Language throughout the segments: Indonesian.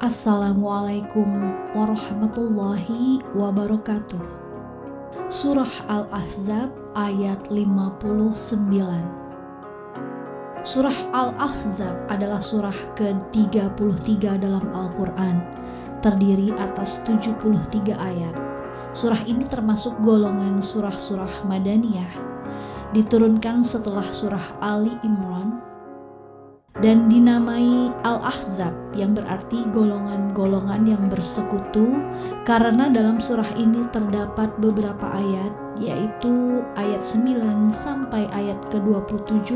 Assalamualaikum warahmatullahi wabarakatuh. Surah Al-Ahzab ayat 59. Surah Al-Ahzab adalah surah ke-33 dalam Al-Quran, terdiri atas 73 ayat. Surah ini termasuk golongan surah-surah Madaniyah, diturunkan setelah surah Ali Imran, dan dinamai Al-Ahzab yang berarti golongan-golongan yang bersekutu karena dalam surah ini terdapat beberapa ayat, yaitu ayat 9 sampai ayat ke-27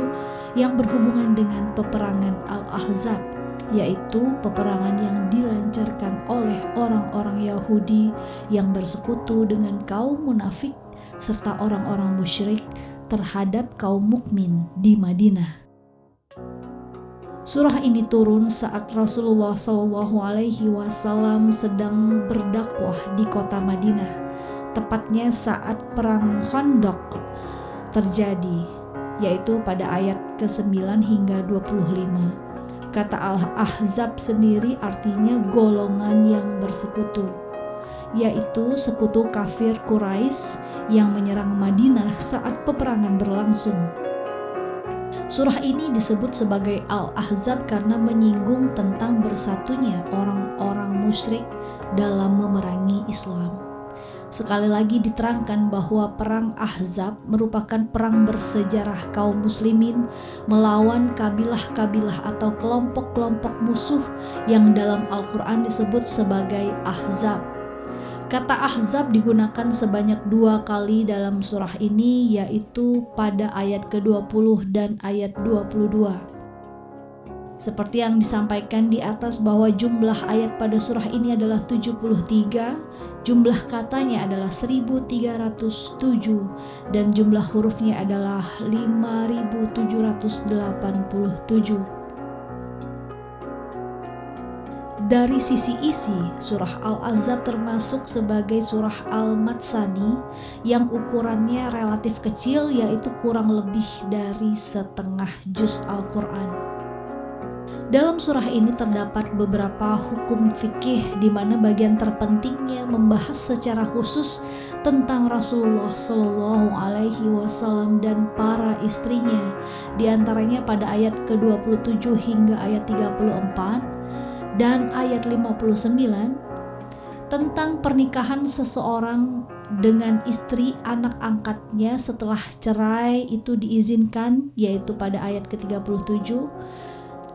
yang berhubungan dengan peperangan Al-Ahzab, yaitu peperangan yang dilancarkan oleh orang-orang Yahudi yang bersekutu dengan kaum munafik serta orang-orang musyrik terhadap kaum mukmin di Madinah. Surah ini turun saat Rasulullah SAW sedang berdakwah di kota Madinah, tepatnya saat perang Khandaq terjadi, yaitu pada ayat ke-9 hingga 25. Kata Al-Ahzab sendiri artinya golongan yang bersekutu, yaitu sekutu kafir Quraisy yang menyerang Madinah saat peperangan berlangsung. Surah ini disebut sebagai Al-Ahzab karena menyinggung tentang bersatunya orang-orang musyrik dalam memerangi Islam. Sekali lagi diterangkan bahwa perang Ahzab merupakan perang bersejarah kaum muslimin melawan kabilah-kabilah atau kelompok-kelompok musuh yang dalam Al-Quran disebut sebagai Ahzab. Kata Ahzab digunakan sebanyak 2 kali dalam surah ini, yaitu pada ayat ke-20 dan ayat 22. Seperti yang disampaikan di atas bahwa jumlah ayat pada surah ini adalah 73, jumlah katanya adalah 1307, dan jumlah hurufnya adalah 5787. Dari sisi isi, surah Al-Ahzab termasuk sebagai surah Al-Matsani yang ukurannya relatif kecil, yaitu kurang lebih dari setengah juz Al-Quran. Dalam surah ini terdapat beberapa hukum fikih di mana bagian terpentingnya membahas secara khusus tentang Rasulullah SAW dan para istrinya, diantaranya pada ayat ke-27 hingga ayat 34 dan ayat 59 tentang pernikahan seseorang dengan istri anak angkatnya setelah cerai itu diizinkan, yaitu pada ayat ke-37.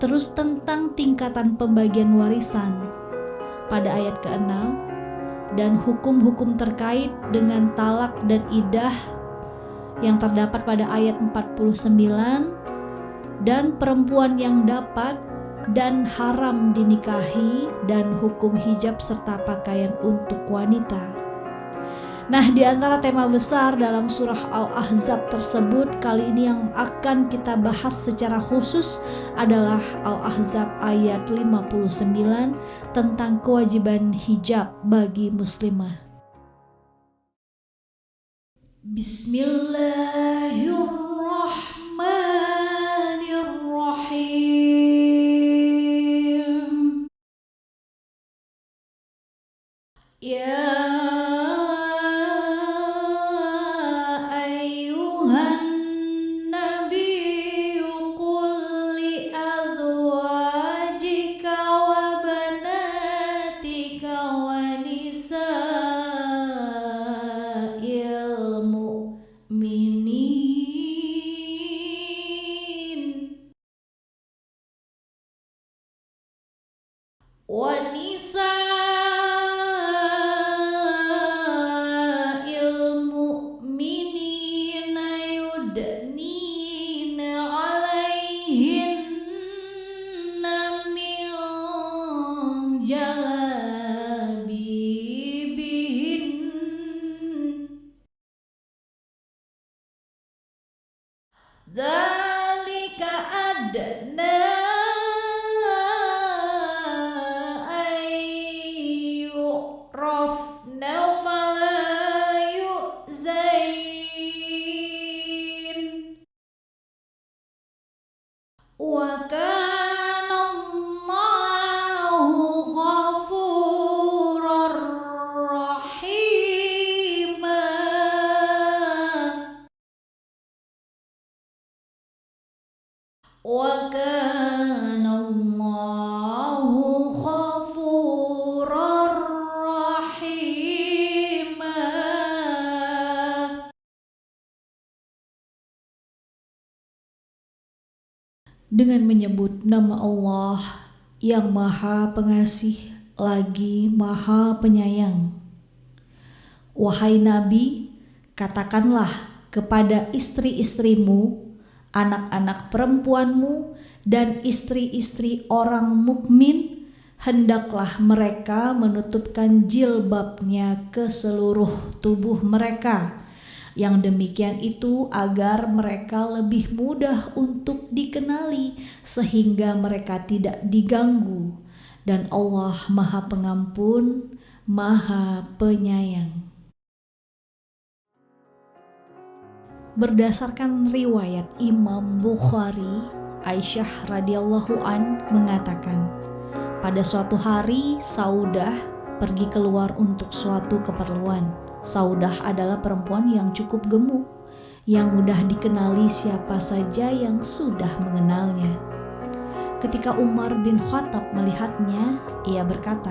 Terus tentang tingkatan pembagian warisan pada ayat ke-6, dan hukum-hukum terkait dengan talak dan iddah yang terdapat pada ayat 49, dan perempuan yang dapat dan haram dinikahi, dan hukum hijab serta pakaian untuk wanita. Nah, di antara tema besar dalam surah Al-Ahzab tersebut kali ini yang akan kita bahas secara khusus adalah Al-Ahzab ayat 59 tentang kewajiban hijab bagi muslimah. Bismillahirrahmanirrahim. Ya ayyuhan nabiyyu qul li azwajika wa banatika wa nisa'il mu'minin wa yudnina 'alaihinna min jalabibihin dzalika adna ayyurafna fala yu'zain wa kana Allahu wa kana Allahu ghafurar rahima. Dengan menyebut nama Allah yang Maha Pengasih lagi Maha Penyayang. Wahai Nabi, katakanlah kepada istri-istrimu, anak-anak perempuanmu, dan istri-istri orang mukmin, hendaklah mereka menutupkan jilbabnya ke seluruh tubuh mereka. Yang demikian itu agar mereka lebih mudah untuk dikenali sehingga mereka tidak diganggu. Dan Allah Maha Pengampun, Maha Penyayang. Berdasarkan riwayat Imam Bukhari, Aisyah radhiyallahu an mengatakan, pada suatu hari Saudah pergi keluar untuk suatu keperluan. Saudah adalah perempuan yang cukup gemuk, yang mudah dikenali siapa saja yang sudah mengenalnya. Ketika Umar bin Khattab melihatnya, ia berkata,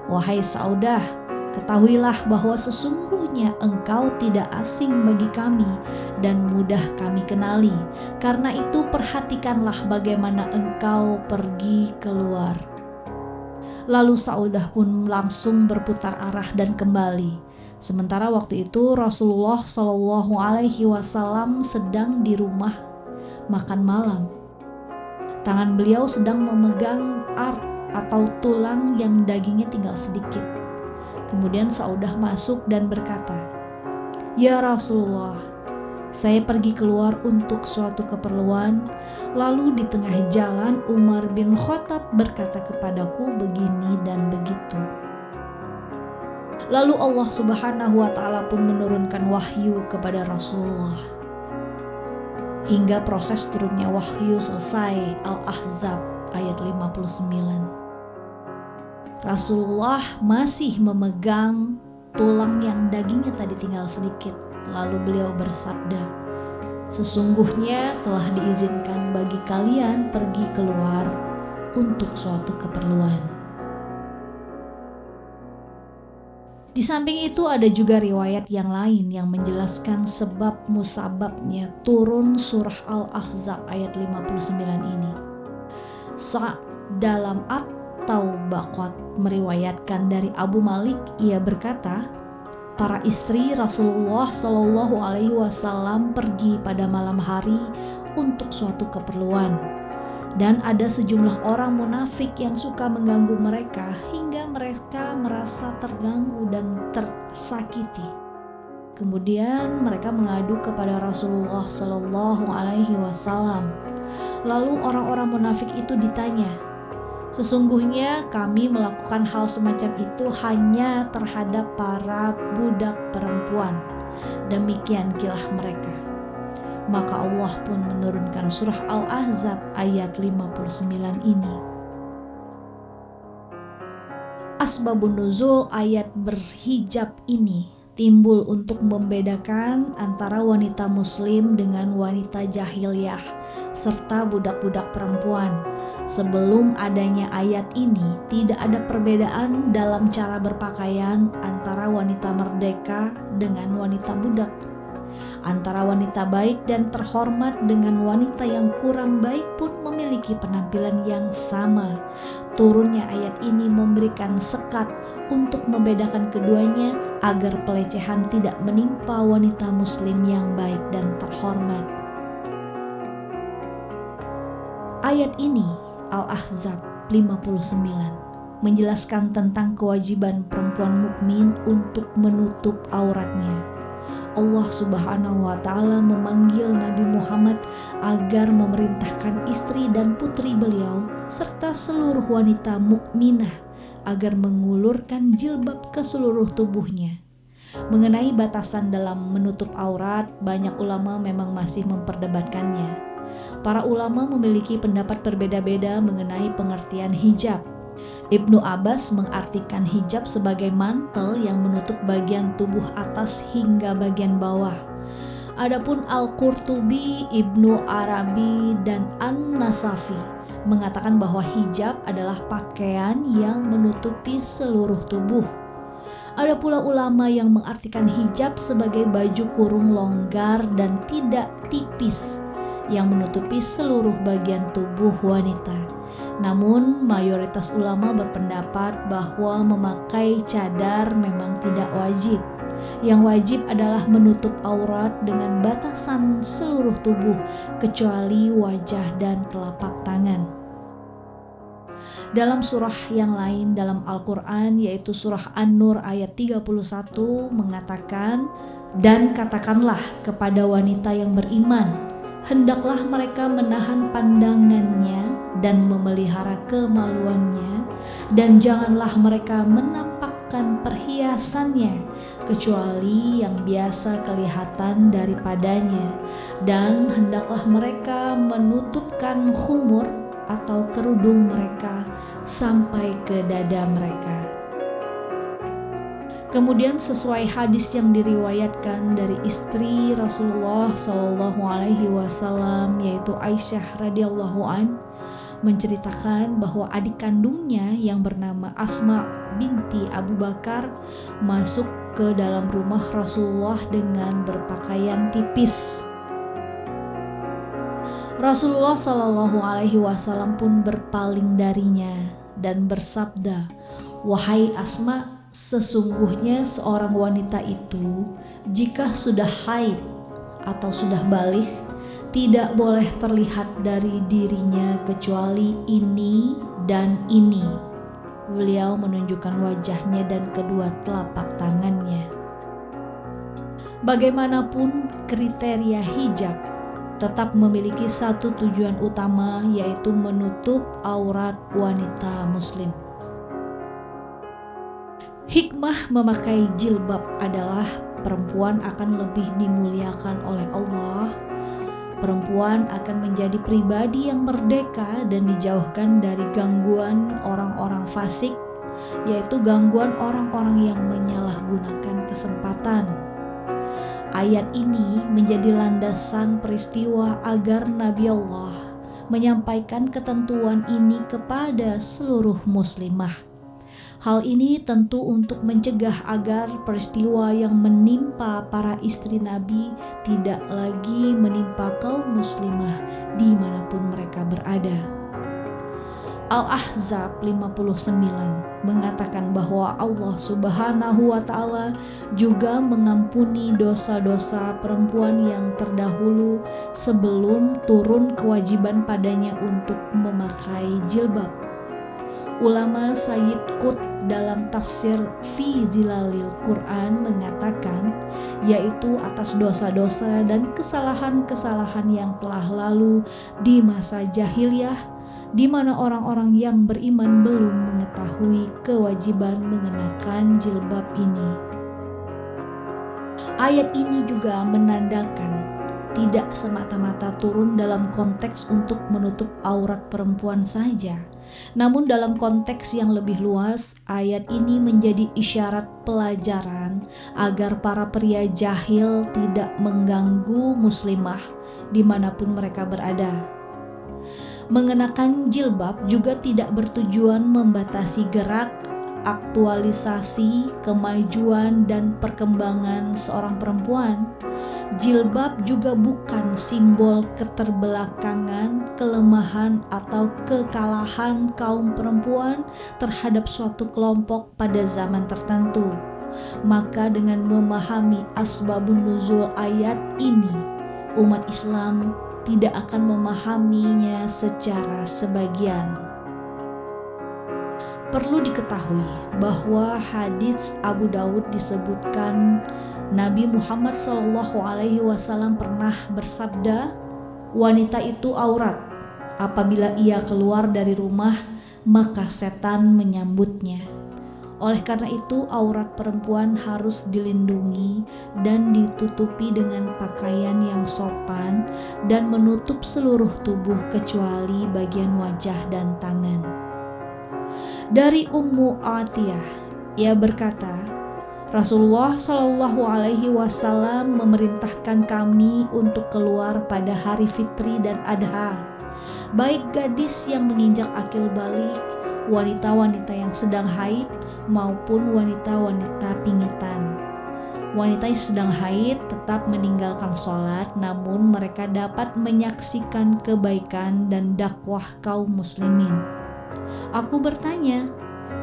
"Wahai Saudah, ketahuilah bahwa sesungguhnya engkau tidak asing bagi kami dan mudah kami kenali. Karena itu perhatikanlah bagaimana engkau pergi keluar." Lalu Saudah pun langsung berputar arah dan kembali. Sementara waktu itu Rasulullah SAW sedang di rumah makan malam. Tangan beliau sedang memegang atau tulang yang dagingnya tinggal sedikit. Kemudian Saudah masuk dan berkata, "Ya Rasulullah, saya pergi keluar untuk suatu keperluan. Lalu di tengah jalan Umar bin Khattab berkata kepadaku begini dan begitu." Lalu Allah Subhanahu wa Ta'ala pun menurunkan wahyu kepada Rasulullah. Hingga proses turunnya wahyu selesai, Al-Ahzab ayat 59. Rasulullah masih memegang tulang yang dagingnya tadi tinggal sedikit. Lalu beliau bersabda, "Sesungguhnya telah diizinkan bagi kalian pergi keluar untuk suatu keperluan." Di samping itu ada juga riwayat yang lain yang menjelaskan sebab musababnya turun surah Al-Ahzab ayat 59 ini. Sa'ad dalam At-Taubaqat meriwayatkan dari Abu Malik, ia berkata, para istri Rasulullah SAW pergi pada malam hari untuk suatu keperluan. Dan ada sejumlah orang munafik yang suka mengganggu mereka hingga mereka merasa terganggu dan tersakiti. Kemudian mereka mengadu kepada Rasulullah SAW. Lalu orang-orang munafik itu ditanya, "Sesungguhnya kami melakukan hal semacam itu hanya terhadap para budak perempuan." Demikian kilah mereka. Maka Allah pun menurunkan surah Al-Ahzab ayat 59 ini. Asbabun nuzul ayat berhijab ini timbul untuk membedakan antara wanita muslim dengan wanita jahiliyah serta budak-budak perempuan. Sebelum adanya ayat ini, tidak ada perbedaan dalam cara berpakaian antara wanita merdeka dengan wanita budak, antara wanita baik dan terhormat dengan wanita yang kurang baik pun memiliki penampilan yang sama. Turunnya ayat ini memberikan sekat untuk membedakan keduanya agar pelecehan tidak menimpa wanita muslim yang baik dan terhormat. Ayat ini, Al-Ahzab 59, menjelaskan tentang kewajiban perempuan mukmin untuk menutup auratnya. Allah Subhanahu wa Ta'ala memanggil Nabi Muhammad agar memerintahkan istri dan putri beliau serta seluruh wanita mukminah agar mengulurkan jilbab ke seluruh tubuhnya. Mengenai batasan dalam menutup aurat, banyak ulama memang masih memperdebatkannya. Para ulama memiliki pendapat berbeda-beda mengenai pengertian hijab. Ibnu Abbas mengartikan hijab sebagai mantel yang menutup bagian tubuh atas hingga bagian bawah. Adapun Al-Qurtubi, Ibnu Arabi, dan An-Nasafi mengatakan bahwa hijab adalah pakaian yang menutupi seluruh tubuh. Ada pula ulama yang mengartikan hijab sebagai baju kurung longgar dan tidak tipis yang menutupi seluruh bagian tubuh wanita. Namun mayoritas ulama berpendapat bahwa memakai cadar memang tidak wajib. Yang wajib adalah menutup aurat dengan batasan seluruh tubuh kecuali wajah dan telapak tangan. Dalam surah yang lain dalam Al-Quran, yaitu surah An-Nur ayat 31 mengatakan, "Dan katakanlah kepada wanita yang beriman, hendaklah mereka menahan pandangannya dan memelihara kemaluannya, dan janganlah mereka menampakkan perhiasannya kecuali yang biasa kelihatan daripadanya, dan hendaklah mereka menutupkan khumur atau kerudung mereka sampai ke dada mereka." Kemudian sesuai hadis yang diriwayatkan dari istri Rasulullah SAW, yaitu Aisyah radhiyallahu an, menceritakan bahwa adik kandungnya yang bernama Asma binti Abu Bakar masuk ke dalam rumah Rasulullah dengan berpakaian tipis. Rasulullah SAW pun berpaling darinya dan bersabda, "Wahai Asma, sesungguhnya seorang wanita itu jika sudah haid atau sudah baligh tidak boleh terlihat dari dirinya kecuali ini dan ini." Beliau menunjukkan wajahnya dan kedua telapak tangannya. Bagaimanapun kriteria hijab tetap memiliki satu tujuan utama, yaitu menutup aurat wanita muslim. Hikmah memakai jilbab adalah perempuan akan lebih dimuliakan oleh Allah. Perempuan akan menjadi pribadi yang merdeka dan dijauhkan dari gangguan orang-orang fasik, yaitu gangguan orang-orang yang menyalahgunakan kesempatan. Ayat ini menjadi landasan peristiwa agar Nabi Allah menyampaikan ketentuan ini kepada seluruh muslimah. Hal ini tentu untuk mencegah agar peristiwa yang menimpa para istri Nabi tidak lagi menimpa kaum muslimah dimanapun mereka berada. Al-Ahzab 59 mengatakan bahwa Allah Subhanahu wa Ta'ala juga mengampuni dosa-dosa perempuan yang terdahulu sebelum turun kewajiban padanya untuk memakai jilbab. Ulama Sayyid Qutb dalam tafsir Fi Zilalil Quran mengatakan, yaitu atas dosa-dosa dan kesalahan-kesalahan yang telah lalu di masa jahiliyah, di mana orang-orang yang beriman belum mengetahui kewajiban mengenakan jilbab ini. Ayat ini juga menandakan tidak semata-mata turun dalam konteks untuk menutup aurat perempuan saja. Namun dalam konteks yang lebih luas, ayat ini menjadi isyarat pelajaran agar para pria jahil tidak mengganggu muslimah dimanapun mereka berada. Mengenakan jilbab juga tidak bertujuan membatasi gerak, aktualisasi, kemajuan, dan perkembangan seorang perempuan. Jilbab juga bukan simbol keterbelakangan, kelemahan, atau kekalahan kaum perempuan terhadap suatu kelompok pada zaman tertentu. Maka dengan memahami asbabun nuzul ayat ini, umat Islam tidak akan memahaminya secara sebagian. Perlu diketahui bahwa hadis Abu Daud disebutkan Nabi Muhammad SAW pernah bersabda, "Wanita itu aurat. Apabila ia keluar dari rumah, maka setan menyambutnya. Oleh karena itu, aurat perempuan harus dilindungi dan ditutupi dengan pakaian yang sopan dan menutup seluruh tubuh kecuali bagian wajah dan tangan." Dari Ummu Atiyah, ia berkata, Rasulullah Shallallahu Alaihi Wasallam memerintahkan kami untuk keluar pada hari fitri dan adha, baik gadis yang menginjak akil balik, wanita-wanita yang sedang haid, maupun wanita-wanita pingitan. Wanita yang sedang haid tetap meninggalkan sholat, namun mereka dapat menyaksikan kebaikan dan dakwah kaum muslimin. Aku bertanya,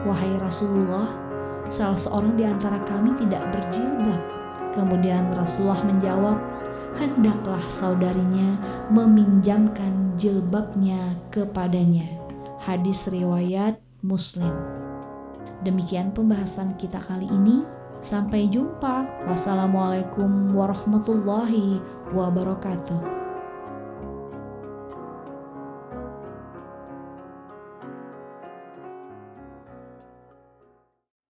wahai Rasulullah, salah seorang di antara kami tidak berjilbab. Kemudian Rasulullah menjawab, hendaklah saudarinya meminjamkan jilbabnya kepadanya. Hadis riwayat Muslim. Demikian pembahasan kita kali ini. Sampai jumpa. Wassalamualaikum warahmatullahi wabarakatuh.